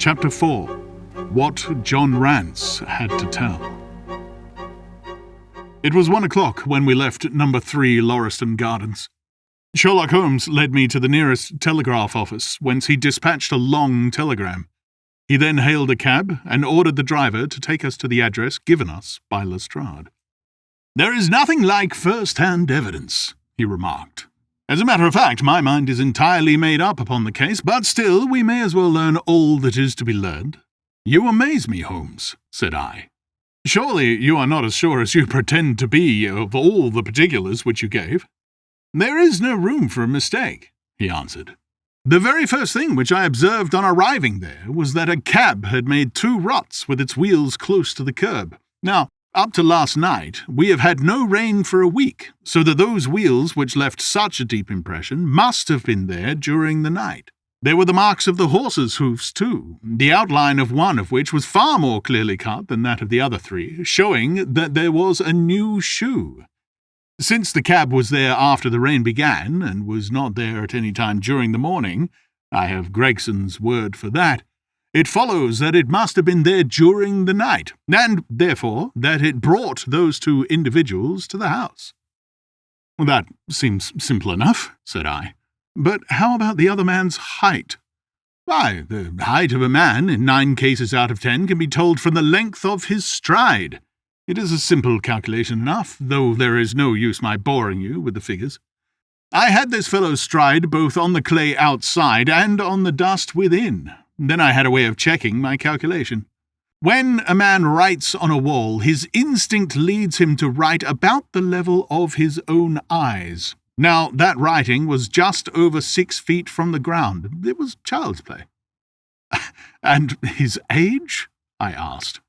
Chapter 4. What John Rance Had to Tell. It was 1 o'clock when we left number 3 Lauriston Gardens. Sherlock Holmes led me to the nearest telegraph office, whence he dispatched a long telegram. He then hailed a cab and ordered the driver to take us to the address given us by Lestrade. "There is nothing like first-hand evidence," he remarked. "As a matter of fact, my mind is entirely made up upon the case, but still we may as well learn all that is to be learned." "You amaze me, Holmes," said I. "Surely you are not as sure as you pretend to be of all the particulars which you gave?" "There is no room for a mistake," he answered. "The very first thing which I observed on arriving there was that a cab had made 2 ruts with its wheels close to the curb. Now, up to last night, we have had no rain for a week, so that those wheels which left such a deep impression must have been there during the night. There were the marks of the horses' hoofs, too, the outline of one of which was far more clearly cut than that of the other 3, showing that there was a new shoe. Since the cab was there after the rain began, and was not there at any time during the morning, I have Gregson's word for that, it follows that it must have been there during the night, and, therefore, that it brought those 2 individuals to the house." "That seems simple enough," said I. "But how about the other man's height?" "Why, the height of a man, in 9 cases out of 10, can be told from the length of his stride. It is a simple calculation enough, though there is no use my boring you with the figures. I had this fellow's stride both on the clay outside and on the dust within. Then I had a way of checking my calculation. When a man writes on a wall, his instinct leads him to write about the level of his own eyes. Now, that writing was just over 6 feet from the ground. It was child's play." "And his age?" I asked.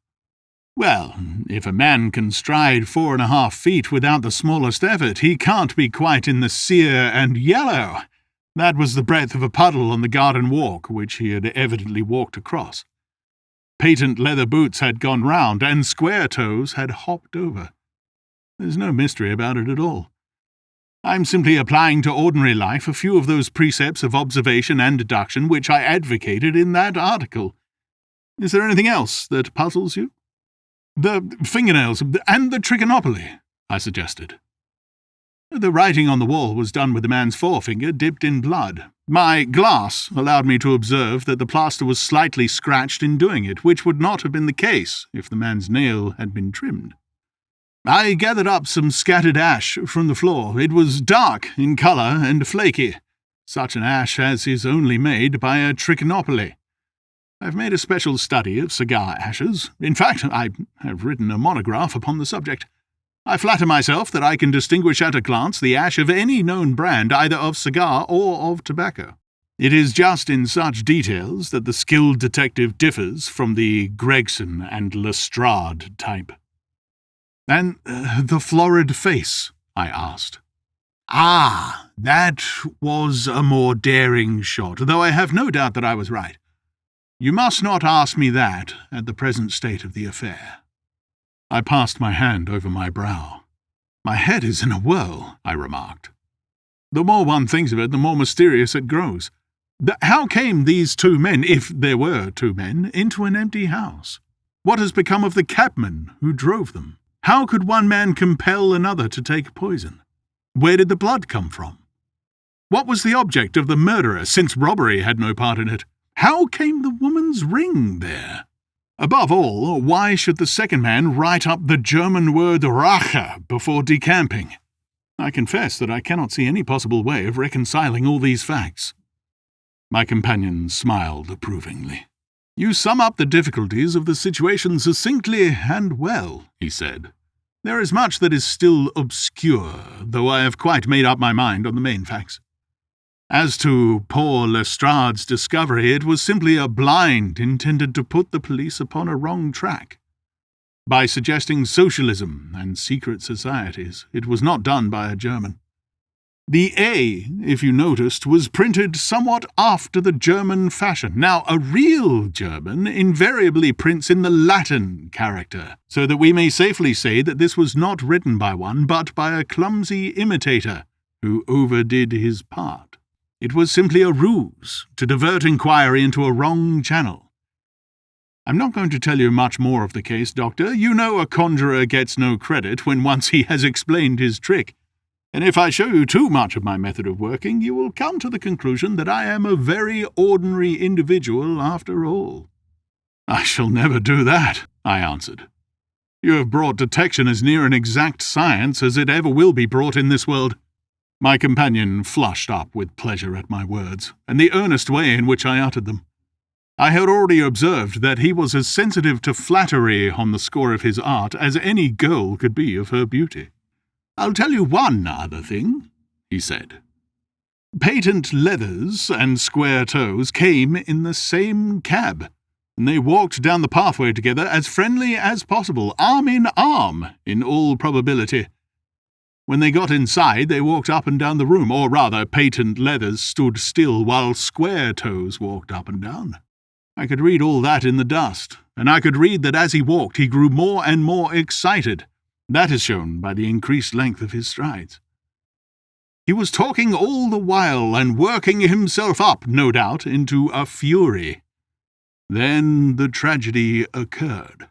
"Well, if a man can stride 4.5 feet without the smallest effort, he can't be quite in the sere and yellow. That was the breadth of a puddle on the garden walk, which he had evidently walked across. Patent leather boots had gone round, and square toes had hopped over. There's no mystery about it at all. I'm simply applying to ordinary life a few of those precepts of observation and deduction which I advocated in that article. Is there anything else that puzzles you?" "The fingernails and the trichinopoly," I suggested. "The writing on the wall was done with the man's forefinger dipped in blood. My glass allowed me to observe that the plaster was slightly scratched in doing it, which would not have been the case if the man's nail had been trimmed. I gathered up some scattered ash from the floor. It was dark in colour and flaky. Such an ash as is only made by a trichinopoly. I've made a special study of cigar ashes. In fact, I have written a monograph upon the subject. I flatter myself that I can distinguish at a glance the ash of any known brand, either of cigar or of tobacco. It is just in such details that the skilled detective differs from the Gregson and Lestrade type." "And the florid face?" I asked. "Ah, that was a more daring shot, though I have no doubt that I was right. You must not ask me that at the present state of the affair." I passed my hand over my brow. "My head is in a whirl," I remarked. "The more one thinks of it, the more mysterious it grows. How came these 2 men, if there were 2 men, into an empty house? What has become of the cabman who drove them? How could one man compel another to take poison? Where did the blood come from? What was the object of the murderer, since robbery had no part in it? How came the woman's ring there? Above all, why should the second man write up the German word Rache before decamping? I confess that I cannot see any possible way of reconciling all these facts." My companion smiled approvingly. "You sum up the difficulties of the situation succinctly and well," he said. "There is much that is still obscure, though I have quite made up my mind on the main facts. As to poor Lestrade's discovery, it was simply a blind intended to put the police upon a wrong track. By suggesting socialism and secret societies, it was not done by a German. The A, if you noticed, was printed somewhat after the German fashion. Now, a real German invariably prints in the Latin character, so that we may safely say that this was not written by one, but by a clumsy imitator who overdid his part. It was simply a ruse to divert inquiry into a wrong channel. I'm not going to tell you much more of the case, Doctor. You know a conjurer gets no credit when once he has explained his trick. And if I show you too much of my method of working, you will come to the conclusion that I am a very ordinary individual after all." "I shall never do that," I answered. "You have brought detection as near an exact science as it ever will be brought in this world." My companion flushed up with pleasure at my words, and the earnest way in which I uttered them. I had already observed that he was as sensitive to flattery on the score of his art as any girl could be of her beauty. "I'll tell you one other thing," he said. "Patent Leathers and Square Toes came in the same cab, and they walked down the pathway together as friendly as possible, arm in arm, in all probability. When they got inside, they walked up and down the room, or rather, Patent Leathers stood still while Square Toes walked up and down. I could read all that in the dust, and I could read that as he walked he grew more and more excited. That is shown by the increased length of his strides. He was talking all the while and working himself up, no doubt, into a fury. Then the tragedy occurred.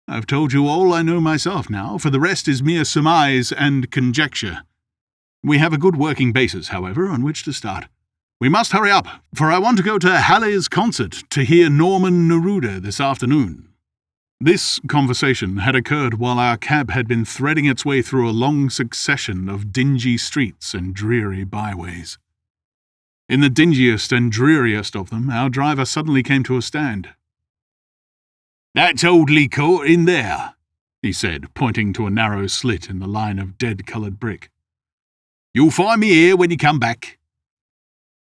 I've told you all I know myself now, for the rest is mere surmise and conjecture. We have a good working basis, however, on which to start. We must hurry up, for I want to go to Halley's concert to hear Norman Neruda this afternoon." This conversation had occurred while our cab had been threading its way through a long succession of dingy streets and dreary byways. In the dingiest and dreariest of them, our driver suddenly came to a stand. "That's Audley Court in there," he said, pointing to a narrow slit in the line of dead-coloured brick. "You'll find me here when you come back."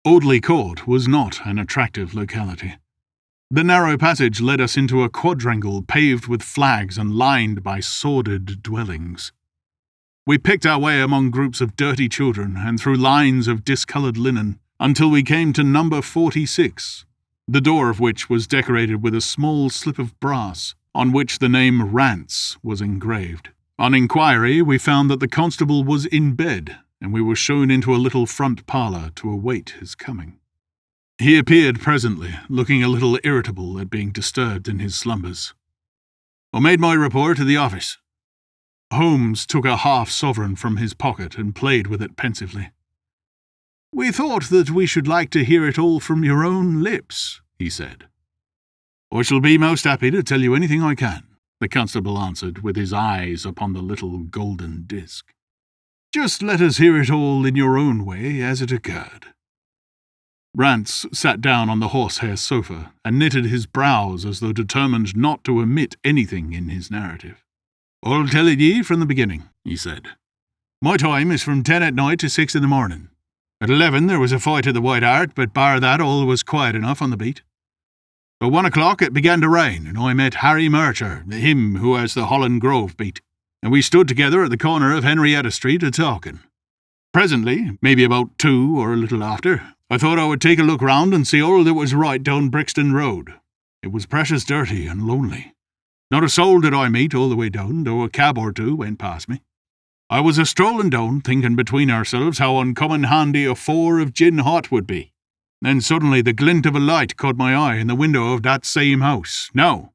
Audley Court was not an attractive locality. The narrow passage led us into a quadrangle paved with flags and lined by sordid dwellings. We picked our way among groups of dirty children and through lines of discoloured linen until we came to number 46, the door of which was decorated with a small slip of brass on which the name Rance was engraved. On inquiry, we found that the constable was in bed, and we were shown into a little front parlour to await his coming. He appeared presently, looking a little irritable at being disturbed in his slumbers. "I made my report to the office." Holmes took a half-sovereign from his pocket and played with it pensively. "We thought that we should like to hear it all from your own lips," he said. "I shall be most happy to tell you anything I can," the constable answered, with his eyes upon the little golden disc. "Just let us hear it all in your own way as it occurred." Rance sat down on the horsehair sofa and knitted his brows as though determined not to omit anything in his narrative. "I'll tell it ye from the beginning," he said. "My time is from 10 at night to 6 in the morning. At 11 there was a fight at the White Hart, but bar that all was quiet enough on the beat. At 1 o'clock it began to rain, and I met Harry Murcher, him who has the Holland Grove beat, and we stood together at the corner of Henrietta Street a-talking. Presently, maybe about 2 or a little after, I thought I would take a look round and see all that was right down Brixton Road. It was precious dirty and lonely. Not a soul did I meet all the way down, though a cab or two went past me. I was a-strolling down, thinking between ourselves how uncommon handy a 4 of gin hot would be. Then suddenly the glint of a light caught my eye in the window of that same house. Now,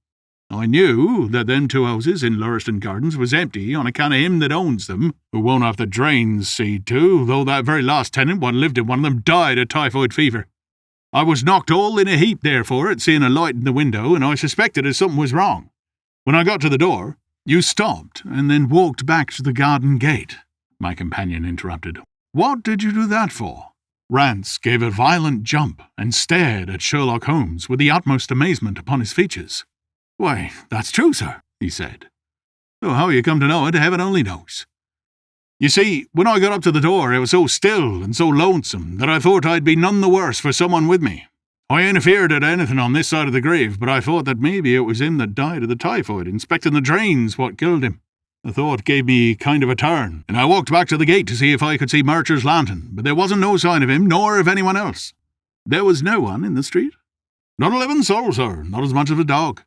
I knew that them 2 houses in Lauriston Gardens was empty on account of him that owns them, who won't have the drains seed to, though that very last tenant what lived in one of them died of typhoid fever. I was knocked all in a heap, therefore, at seeing a light in the window, and I suspected that something was wrong. When I got to the door, you stopped and then walked back to the garden gate," my companion interrupted. "What did you do that for?" Rance gave a violent jump and stared at Sherlock Holmes with the utmost amazement upon his features. "Why, that's true, sir," he said. "Though how you come to know it, heaven only knows. You see, when I got up to the door, it was so still and so lonesome that I thought I'd be none the worse for someone with me. I ain't afeard at anything on this side of the grave, but I thought that maybe it was him that died of the typhoid, inspecting the drains what killed him. The thought gave me kind of a turn, and I walked back to the gate to see if I could see Murcher's lantern, but there wasn't no sign of him, nor of anyone else. There was no one in the street. Not a living soul, sir, not as much as a dog.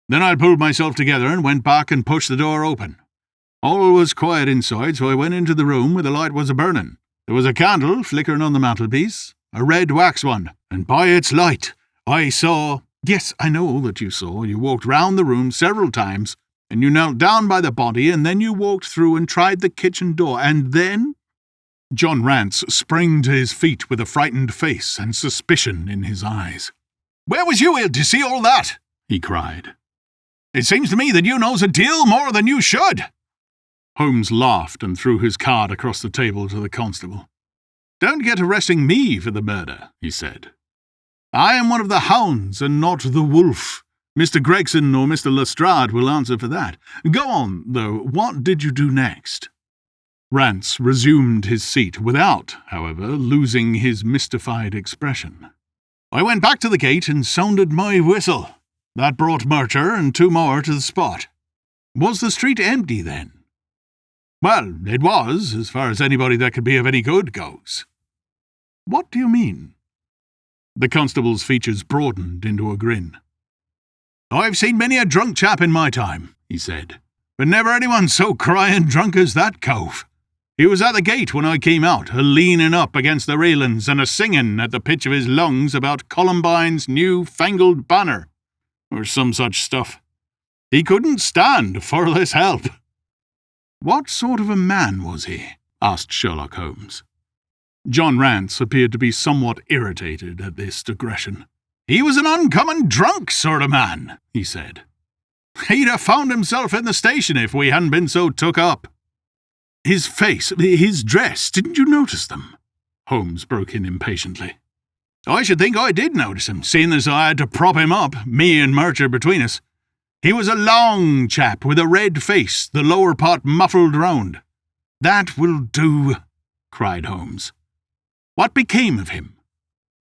Then I pulled myself together and went back and pushed the door open. All was quiet inside, so I went into the room where the light was a-burning. There was a candle flickering on the mantelpiece, a red wax one, and by its light I saw—" Yes, I know all that you saw. You walked round the room several times, and you knelt down by the body, and then you walked through and tried the kitchen door, and then—" John Rance sprang to his feet with a frightened face and suspicion in his eyes. "Where was you to see all that?" he cried. "It seems to me that you knows a deal more than you should." Holmes laughed and threw his card across the table to the constable. "Don't get arresting me for the murder," he said. "I am one of the hounds and not the wolf. Mr. Gregson or Mr. Lestrade will answer for that. Go on, though. What did you do next?" Rance resumed his seat without, however, losing his mystified expression. "I went back to the gate and sounded my whistle. That brought Murcher and 2 more to the spot." "Was the street empty then?" "Well, it was, as far as anybody that could be of any good goes." "What do you mean?" The constable's features broadened into a grin. "I've seen many a drunk chap in my time," he said, "but never anyone so crying drunk as that cove. He was at the gate when I came out, a-leaning up against the railings and a-singing at the pitch of his lungs about Columbine's new-fangled banner, or some such stuff. He couldn't stand for less help." "What sort of a man was he?" asked Sherlock Holmes. John Rance appeared to be somewhat irritated at this digression. "He was an uncommon drunk sort of man," he said. "He'd have found himself in the station if we hadn't been so took up." "His face, his dress, didn't you notice them?" Holmes broke in impatiently. "I should think I did notice him, seeing as I had to prop him up, me and Murcher between us. He was a long chap with a red face, the lower part muffled round." "That will do," cried Holmes. "What became of him?"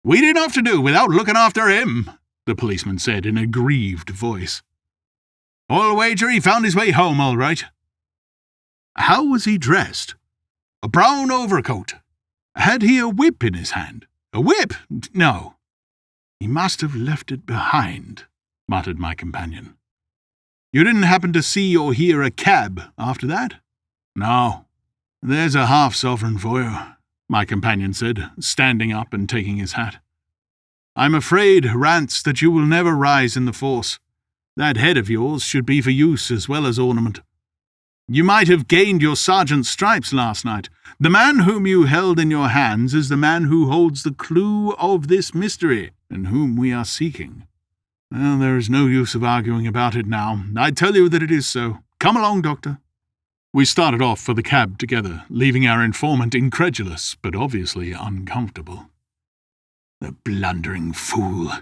"We'd enough to do without looking after him," the policeman said in a grieved voice. "I'll wager he found his way home all right." "How was he dressed?" "A brown overcoat." "Had he a whip in his hand?" "A whip? No." "He must have left it behind," muttered my companion. "You didn't happen to see or hear a cab after that?" "No. There's a half-sovereign for you," my companion said, standing up and taking his hat. "I'm afraid, Rance, that you will never rise in the force. That head of yours should be for use as well as ornament. You might have gained your sergeant's stripes last night. The man whom you held in your hands is the man who holds the clue of this mystery, and whom we are seeking. Well, there is no use of arguing about it now. I tell you that it is so. Come along, Doctor." We started off for the cab together, leaving our informant incredulous, but obviously uncomfortable. "The blundering fool,"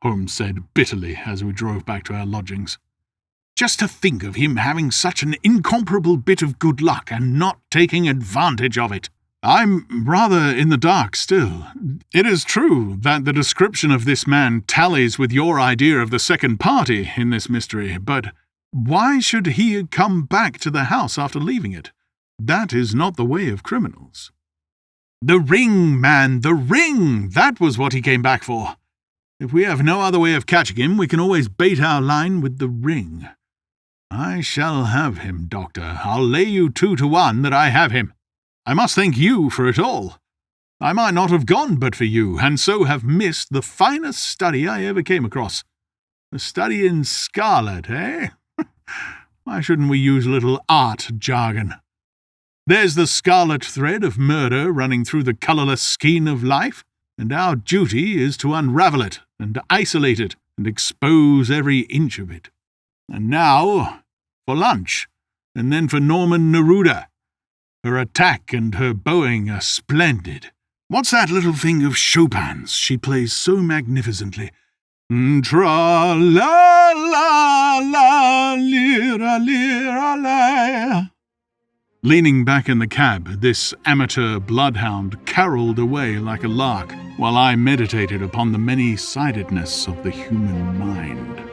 Holmes said bitterly as we drove back to our lodgings. "Just to think of him having such an incomparable bit of good luck and not taking advantage of it. I'm rather in the dark still. It is true that the description of this man tallies with your idea of the second party in this mystery, but why should he come back to the house after leaving it? That is not the way of criminals." "The ring, man, the ring! That was what he came back for. If we have no other way of catching him, we can always bait our line with the ring. I shall have him, Doctor. I'll lay you 2 to 1 that I have him. I must thank you for it all. I might not have gone but for you, and so have missed the finest study I ever came across. A study in Scarlet, eh? Why shouldn't we use a little art jargon? There's the scarlet thread of murder running through the colourless skein of life, and our duty is to unravel it and isolate it and expose every inch of it. And now for lunch, and then for Norman Neruda. Her attack and her bowing are splendid. What's that little thing of Chopin's she plays so magnificently? Tra-la-la-la-lira-lira-la. Leaning back in the cab, this amateur bloodhound caroled away like a lark, while I meditated upon the many-sidedness of the human mind.